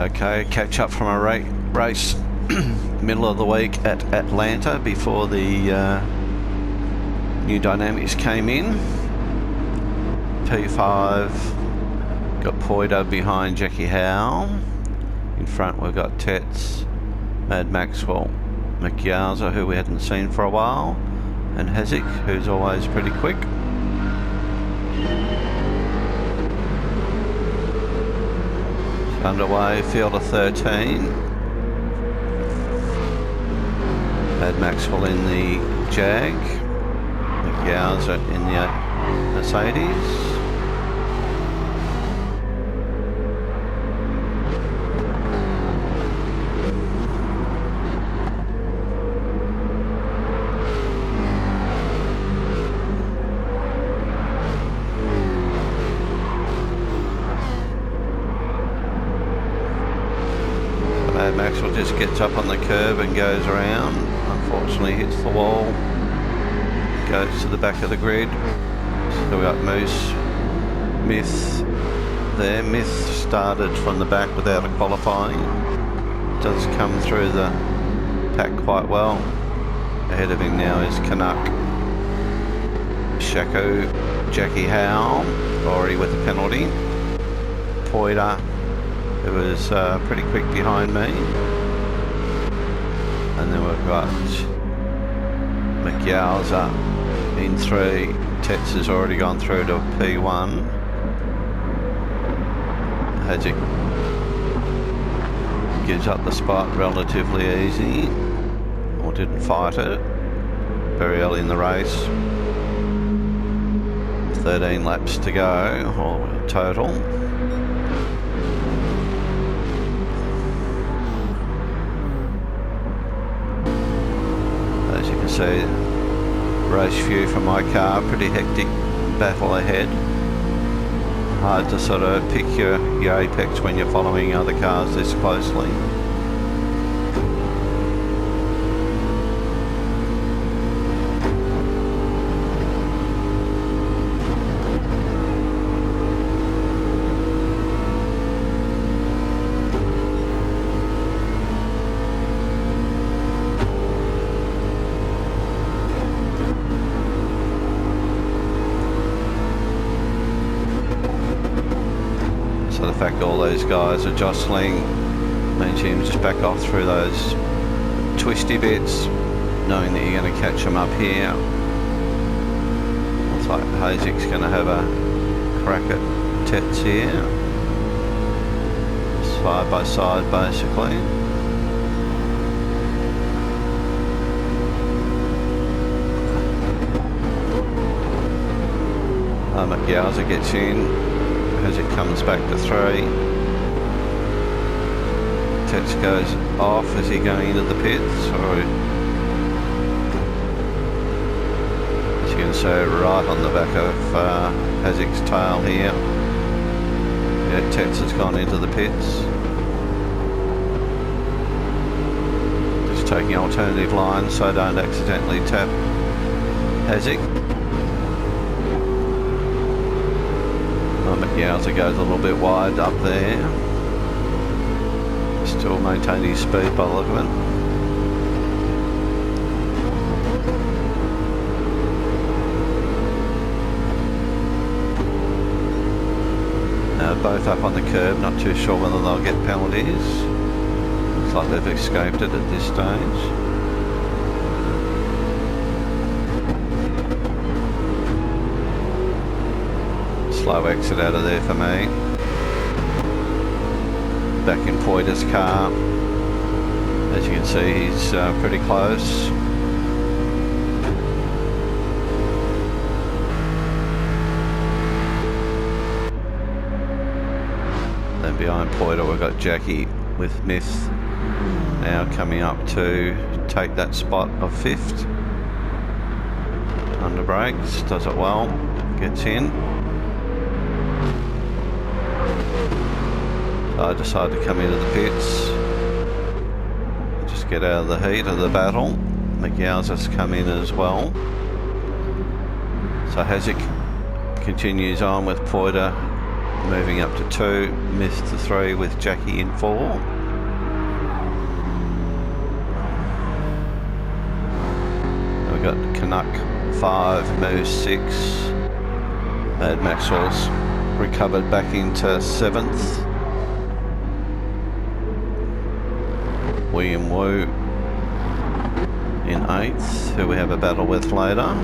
Okay, catch up from a race middle of the week at Atlanta before the new dynamics came in. P5 got Poida behind Jackie Howe. In front we've got Tets, Mad Maxwell, McYarza, who we hadn't seen for a while, and Hazik, who's always pretty quick. Underway, field of 13. Mad Maxwell in the Jag, McYarza in the Mercedes. Mad Maxwell just gets up on the curb and goes around. Unfortunately hits the wall, goes to the back of the grid. So we've got Moose, Myth there. Myth started from the back without a qualifying. Does come through the pack quite well. Ahead of him now is Canuck, Shaco, Jackie Howe, already with a penalty. Poida, who was pretty quick behind me. And then we've got McYarza in 3. Tets has already gone through to P1. Hazik gives up the spot relatively easy, or didn't fight it very early in the race. 13 laps to go, or total. As you can see, race view from my car, pretty hectic battle ahead. Hard to sort of pick your apex when you're following other cars this closely. So the fact all those guys are jostling means you can just back off through those twisty bits, knowing that you're going to catch them up here. Looks like Hazik's going to have a crack at Tets here. Side by side basically. McYarza gets in as it comes back to 3. Tets goes off. Is he going into the pits? Or as you can see, right on the back of Hazik's tail here. Yeah, Tets has gone into the pits. Just taking alternative lines so I don't accidentally tap Hazik. McYarza goes a little bit wide up there. Still maintaining his speed by the look of it. Both up on the curb, not too sure whether they'll get penalties. Looks like they've escaped it at this stage. Slow exit out of there for me. Back in Poida's car. As you can see, he's pretty close. Then behind Poida we've got Jackie with Myth now coming up to take that spot of 5th. Under brakes, does it well, gets in. I decided to come into the pits, just get out of the heat of the battle. McYarza's come in as well. So Hazik continues on with Poida moving up to 2, missed the 3 with Jackie in 4. We've got Canuck 5, Moose 6. Mad Maxwell's recovered back into 7th. William Wu in 8th, who we have a battle with later.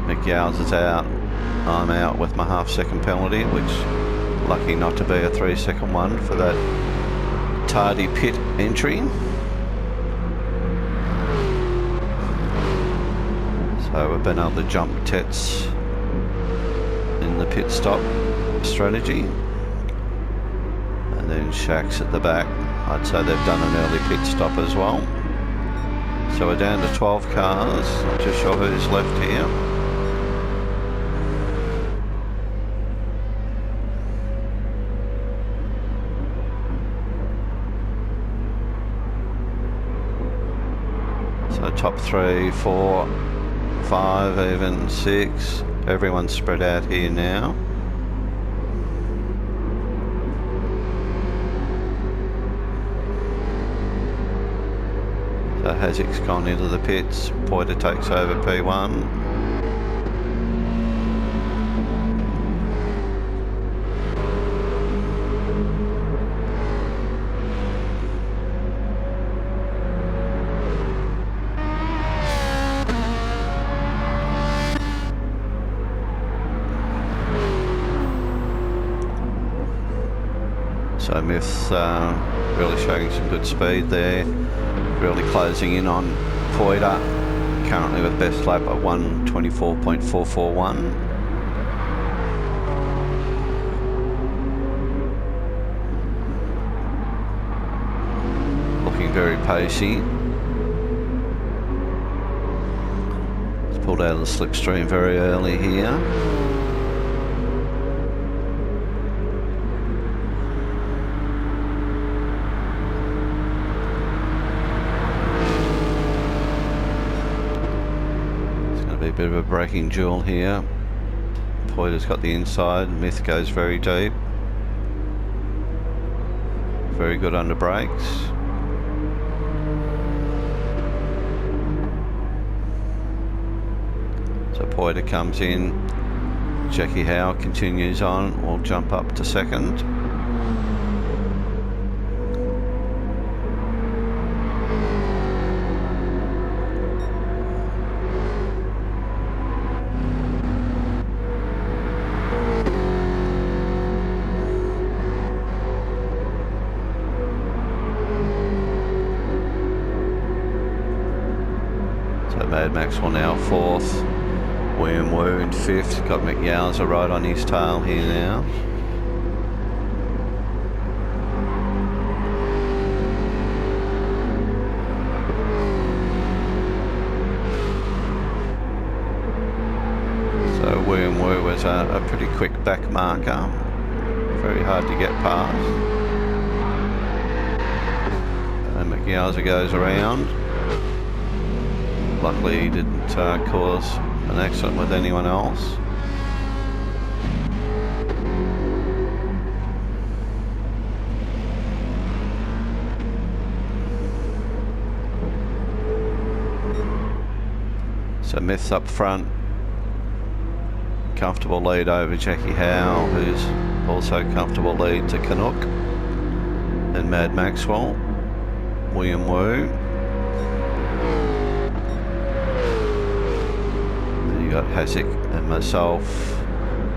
McYow's is out. I'm out with my half-second penalty, which lucky not to be a 3-second one for that tardy pit entry. So we've been able to jump Tets in the pit stop strategy. And then Shaq's at the back. I'd say they've done an early pit stop as well. So we're down to 12 cars. Not too sure who's left here. So top 3, 4, 5, even 6. Everyone's spread out here now. So Hazik's gone into the pits. Poiter takes over P1. So Myth's really showing some good speed there, really closing in on Poiter, currently with best lap at 1:24.441. Looking very pacey. He's pulled out of the slipstream very early here. Bit of a braking duel here. Poiter's got the inside. Myth goes very deep. Very good under brakes. So Poiter comes in. Jackie Howe continues on. Will jump up to 2nd. Mad Maxwell now 4th, William Wu in 5th, got McYowza right on his tail here now. So William Wu was a pretty quick back marker, very hard to get past. And McYowza goes around. Luckily he didn't cause an accident with anyone else. So Myth's up front. Comfortable lead over Jackie Howe, who's also comfortable lead to Canuck. Then Mad Maxwell, William Wu. Got Hasek and myself.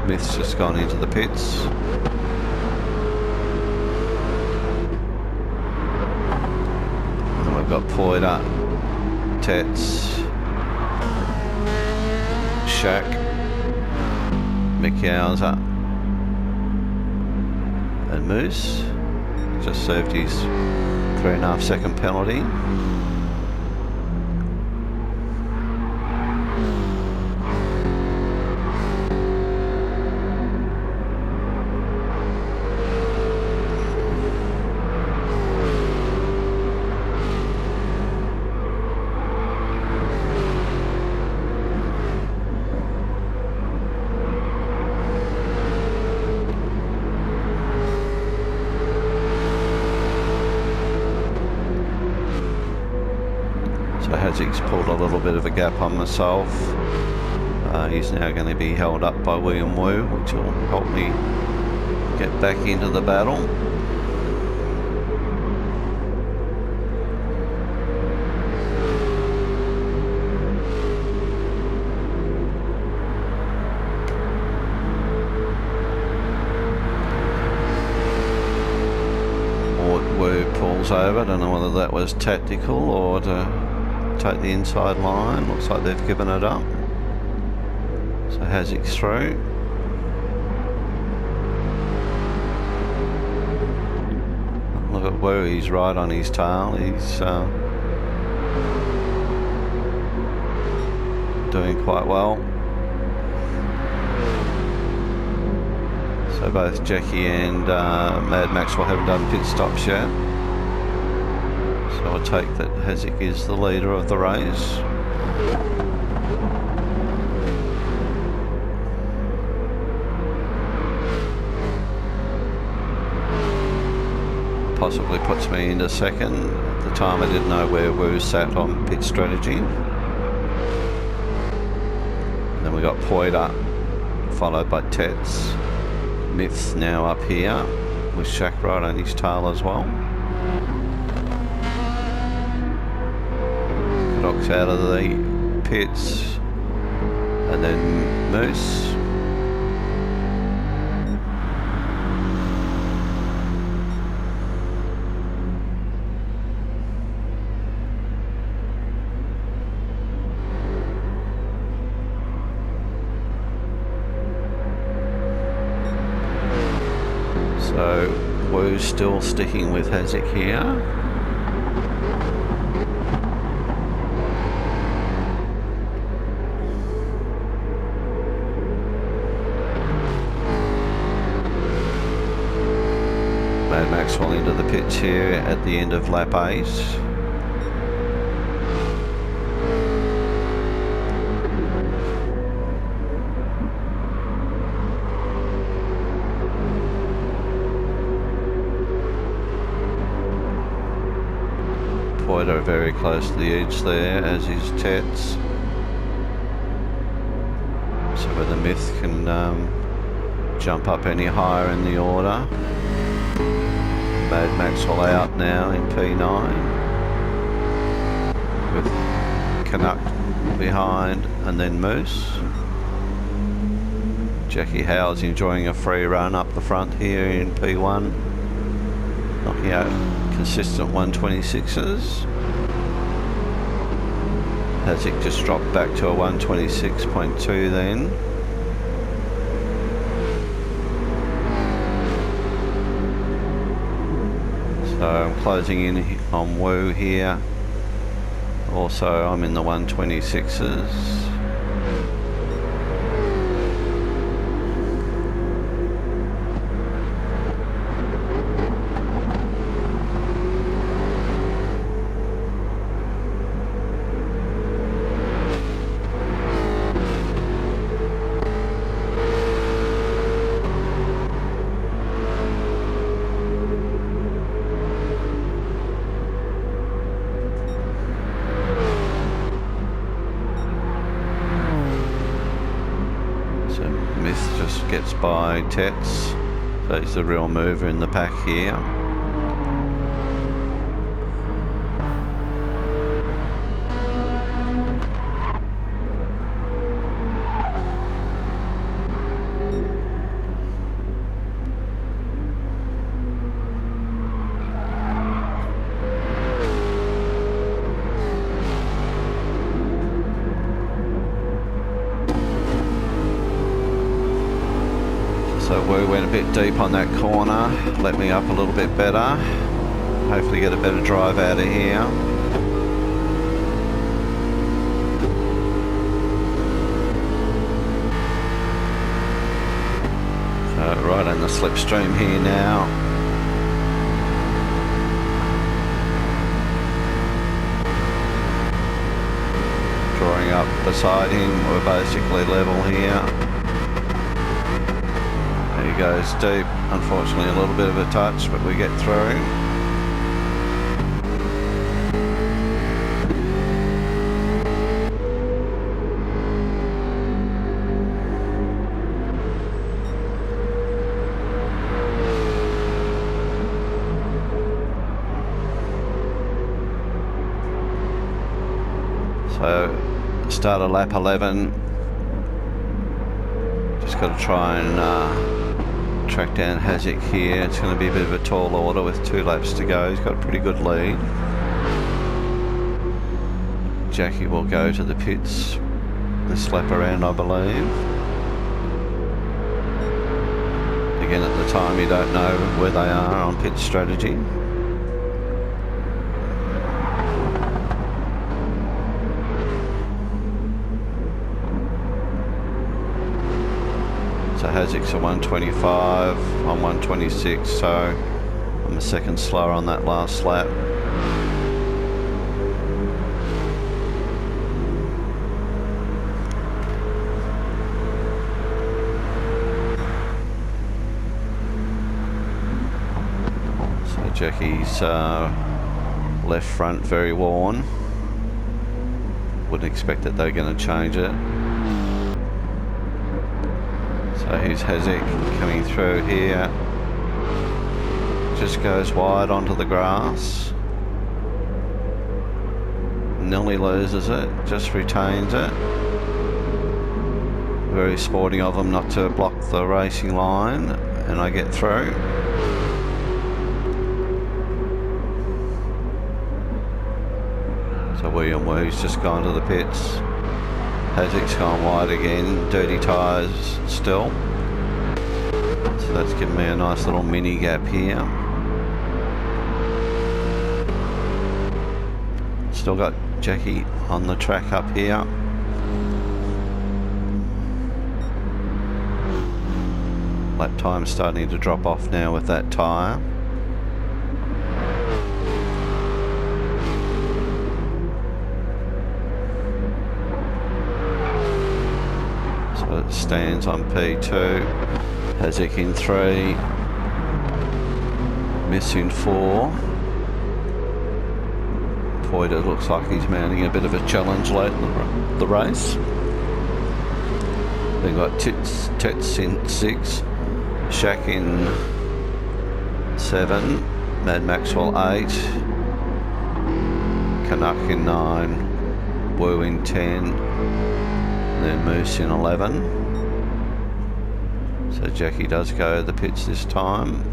Myth's just gone into the pits. And we've got Poiter, Tets, Shaq, McYowza and Moose. Just served his 3.5 second penalty. Hazik's pulled a little bit of a gap on myself. He's now going to be held up by William Wu, which will help me get back into the battle. Wu pulls over. I don't know whether that was tactical or to take the inside line. Looks like they've given it up. So Hazik's through. Look at Wu, he's right on his tail. He's doing quite well. So both Jackie and Mad Maxwell haven't done pit stops yet. So I take that Hazik is the leader of the race. Possibly puts me into second. At the time I didn't know where Wu sat on pit strategy. And then we got Poiter, followed by Tets. Myth's now up here, with Shaq right on his tail as well. Knocks out of the pits, and then Moose. So Wu's still sticking with Hazik here. Mad Maxwell into the pits here at the end of lap 8. Poiter very close to the edge there, as is Tets. So whether Myth can jump up any higher in the order. Mad Maxwell out now in P9, with Canuck behind and then Moose. Jackie Howe's enjoying a free run up the front here in P1, knocking out consistent 126s. Hazik just dropped back to a 126.2 then. So I'm closing in on Wu here. Also I'm in the 126s. Myth just gets by Tets, so he's the real mover in the pack here. So Wu went a bit deep on that corner, let me up a little bit better. Hopefully get a better drive out of here. So right on the slipstream here now. Drawing up beside him, we're basically level here. He goes deep, unfortunately a little bit of a touch, but we get through. So start of lap 11. Just got to try and track down Haziq here. It's going to be a bit of a tall order with 2 laps to go. He's got a pretty good lead. Jackie will go to the pits this lap around, I believe. Again, at the time you don't know where they are on pit strategy. So Haziq's at 125, I'm 126, so I'm a second slower on that last lap. So Jackie's left front very worn. Wouldn't expect that they're going to change it. So here's Haziq coming through here. Just goes wide onto the grass. Nearly loses it, just retains it. Very sporting of them not to block the racing line, and I get through. So William Wu's just gone to the pits. Haziq's gone wide again, dirty tyres still. So that's given me a nice little mini gap here. Still got Jackie on the track up here. Lap time starting to drop off now with that tyre. It stands on P2, Haziq in 3, missing 4. Poiter looks like he's mounting a bit of a challenge late in the race. We've got Tets in 6, Shaq in 7, Mad Maxwell 8, Canuck in 9, Wu in 10, and then Moose in 11. So Jackie does go to the pits this time.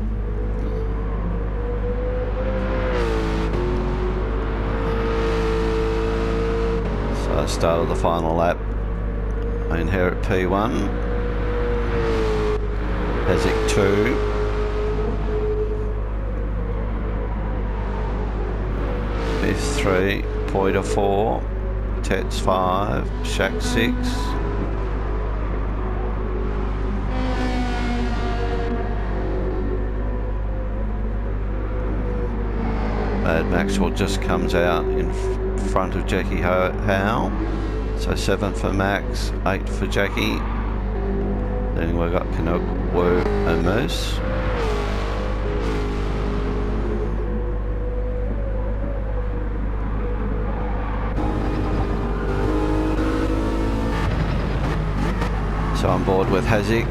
So start of the final lap, I inherit P1, Haziq 2, Miss 3, Poiter 4, Tets 5, Shaq 6, Mad Maxwell just comes out in front of Jackie Howe. So 7 for Max, 8 for Jackie. Then we've got Canuck, Wu and Moose. So I'm board with Haziq,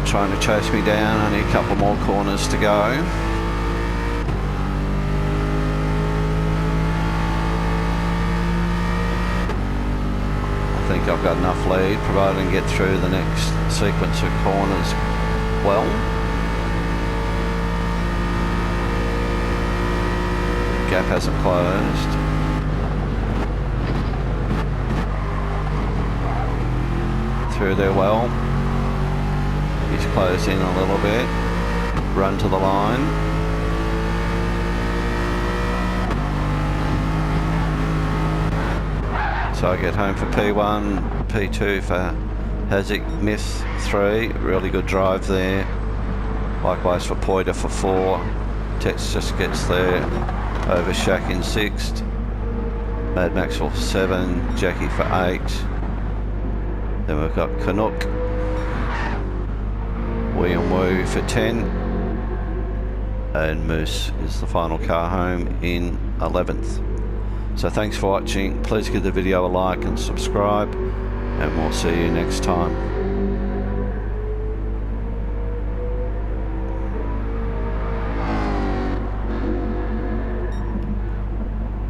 trying to chase me down, only a couple more corners to go. I think I've got enough lead, provided I can get through the next sequence of corners well. Gap hasn't closed. Through there well. He's closed in a little bit. Run to the line. So I get home for P1, P2 for Haziq, Myth 3, really good drive there. Likewise for Poiter for 4. Tex just gets there over Shaq in 6th. Mad Maxwell for 7, Jackie for 8. Then we've got Canuck, William Wu for 10, and Moose is the final car home in 11th. So thanks for watching. Please give the video a like and subscribe, and we'll see you next time.